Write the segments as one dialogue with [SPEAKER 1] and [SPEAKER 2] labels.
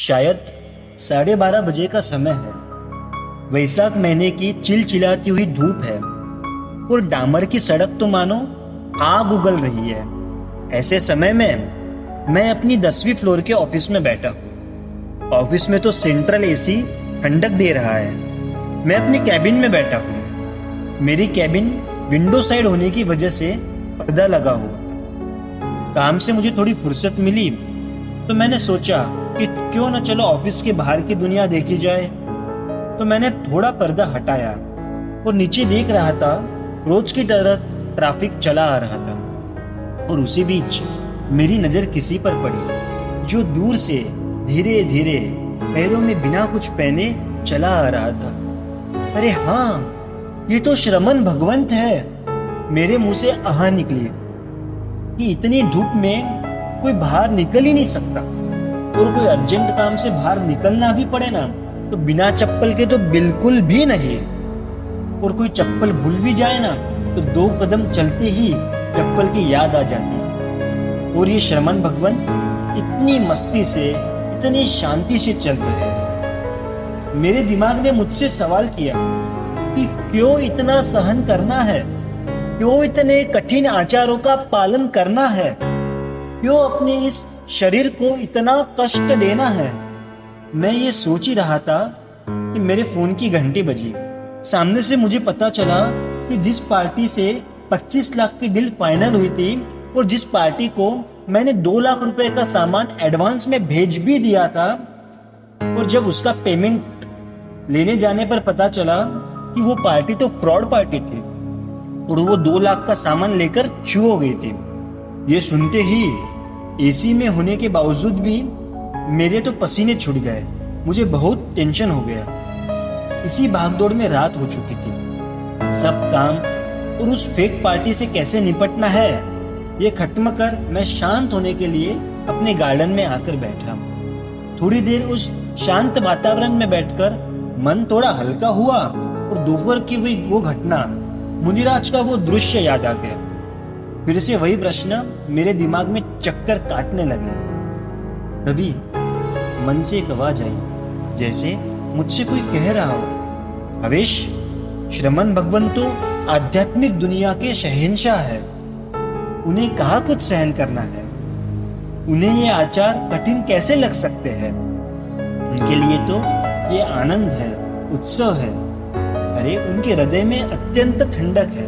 [SPEAKER 1] शायद 12:30 बजे का समय है। वैशाख महीने की चिलचिलाती हुई धूप है और डामर की सड़क तो मानो आग उगल रही है। ऐसे समय में मैं अपनी 10वीं फ्लोर के ऑफिस में बैठा हूँ। ऑफिस में तो सेंट्रल एसी ठंडक दे रहा है। मैं अपनी कैबिन में बैठा हूँ। मेरी कैबिन विंडो साइड होने की वजह से पर्दा लगा हुआ था। काम से मुझे थोड़ी फुर्सत मिली तो मैंने सोचा कि क्यों न चलो ऑफिस के बाहर की दुनिया देखी जाए। तो मैंने थोड़ा पर्दा हटाया और नीचे देख रहा था। रोज की तरह ट्रैफिक चला आ रहा था और उसी बीच मेरी नजर किसी पर पड़ी जो दूर से धीरे धीरे पैरों में बिना कुछ पहने चला आ रहा था। अरे हाँ, ये तो श्रमण भगवंत है। मेरे मुंह से आह निकली कि इतनी धूप में कोई बाहर निकल ही नहीं सकता, और कोई अर्जेंट काम से बाहर निकलना भी पड़े ना तो बिना चप्पल के तो बिल्कुल भी नहीं। और कोई चप्पल भूल भी जाए ना तो 2 कदम चलते ही चप्पल की याद आ जाती है। और ये श्रमण भगवंत इतनी मस्ती से, इतनी शांति से चल रहे हैं। मेरे दिमाग ने मुझसे सवाल किया कि क्यों इतना सहन करना है, क्यों इतने कठिन आचारों का पालन करना है, क्यों अपने इस शरीर को इतना कष्ट देना है। मैं ये सोच ही रहा था कि मेरे फोन की घंटी बजी। सामने से मुझे पता चला कि जिस पार्टी से 25 लाख की डील फाइनल हुई थी और जिस पार्टी को मैंने 2 लाख रुपए का सामान एडवांस में भेज भी दिया था, और जब उसका पेमेंट लेने जाने पर पता चला कि वो पार्टी तो फ्रॉड पार्टी थी और वो 2 लाख का सामान लेकर छू हो गई थी। ये सुनते ही एसी में होने के बावजूद भी मेरे तो पसीने छूट गए। मुझे बहुत टेंशन हो गया। इसी भागदौड़ में रात हो चुकी थी। सब काम और उस फेक पार्टी से कैसे निपटना है ये खत्म कर मैं शांत होने के लिए अपने गार्डन में आकर बैठा। थोड़ी देर उस शांत वातावरण में बैठकर मन थोड़ा हल्का हुआ और दोपहर की हुई वो घटना, मुनिराज का वो दृश्य याद आ गया। फिर से वही प्रश्न मेरे दिमाग में चक्कर काटने लगे। तभी मन से एक आवाज आई, जैसे मुझसे कोई कह रहा हो, अवेश, श्रमण भगवंत तो आध्यात्मिक दुनिया के शहंशाह है। उन्हें कहाँ कुछ सहन करना है। उन्हें ये आचार कठिन कैसे लग सकते हैं। उनके लिए तो ये आनंद है, उत्सव है। अरे उनके हृदय में अत्यंत ठंडक है।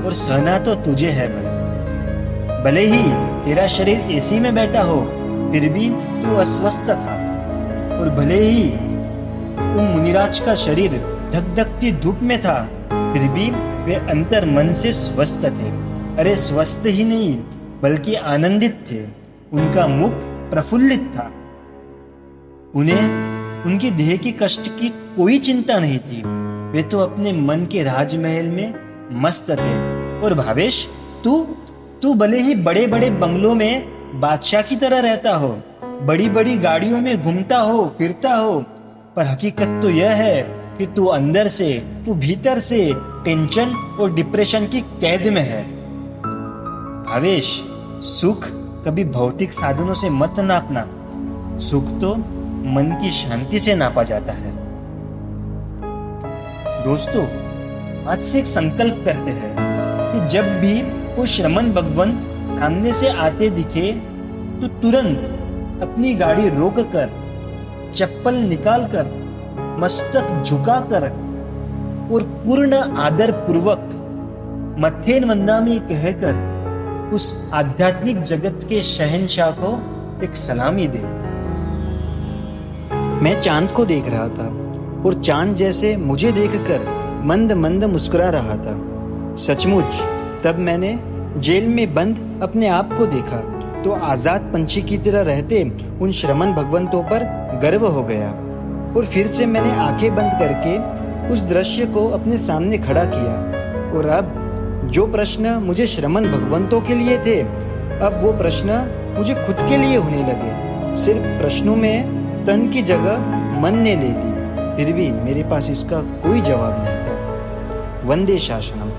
[SPEAKER 1] और सहना तो तुझे है भले ही तेरा शरीर एसी में बैठा हो, फिर भी तू अस्वस्थ था। और भले ही उन मुनिराज का शरीर धकधकती धूप में था, फिर भी वे अंतर मन से स्वस्थ थे। अरे स्वस्थ ही नहीं बल्कि आनंदित थे। उनका मुख प्रफुल्लित था। उन्हें उनके देह की कष्ट की कोई चिंता नहीं थी। वे तो अपने मन के राजमहल में मस्त थे। और भावेश, तू भले ही बड़े बड़े बंगलों में बादशाह की तरह रहता हो, बड़ी बड़ी गाड़ियों में घूमता हो, फिरता हो, पर हकीकत तो यह है कि तू अंदर से, तू भीतर से टेंशन और डिप्रेशन की कैद में है। भावेश, सुख कभी भौतिक साधनों से मत नापना। सुख तो मन की शांति से नापा जाता है। दोस्तों, आज से एक संकल्प करते हैं कि जब भी कोई श्रमण भगवंत सामने से आते दिखे तो तुरंत अपनी गाड़ी रोक कर, चप्पल निकाल कर, मस्तक झुका कर और पूर्ण आदर पूर्वक मथेन वंदामी कहकर उस आध्यात्मिक जगत के शहंशाह को एक सलामी दे। मैं चांद को देख रहा था और चांद जैसे मुझे देखकर मंद मंद मुस्कुरा रहा था। सचमुच तब मैंने जेल में बंद अपने आप को देखा तो आजाद पंछी की तरह रहते उन श्रमण भगवंतों पर गर्व हो गया। और फिर से मैंने आंखें बंद करके उस दृश्य को अपने सामने खड़ा किया। और अब जो प्रश्न मुझे श्रमण भगवंतों के लिए थे, अब वो प्रश्न मुझे खुद के लिए होने लगे। सिर्फ प्रश्नों में तन की जगह मन ने ले ली। फिर भी मेरे पास इसका कोई जवाब नहीं था। वंदे शासनम।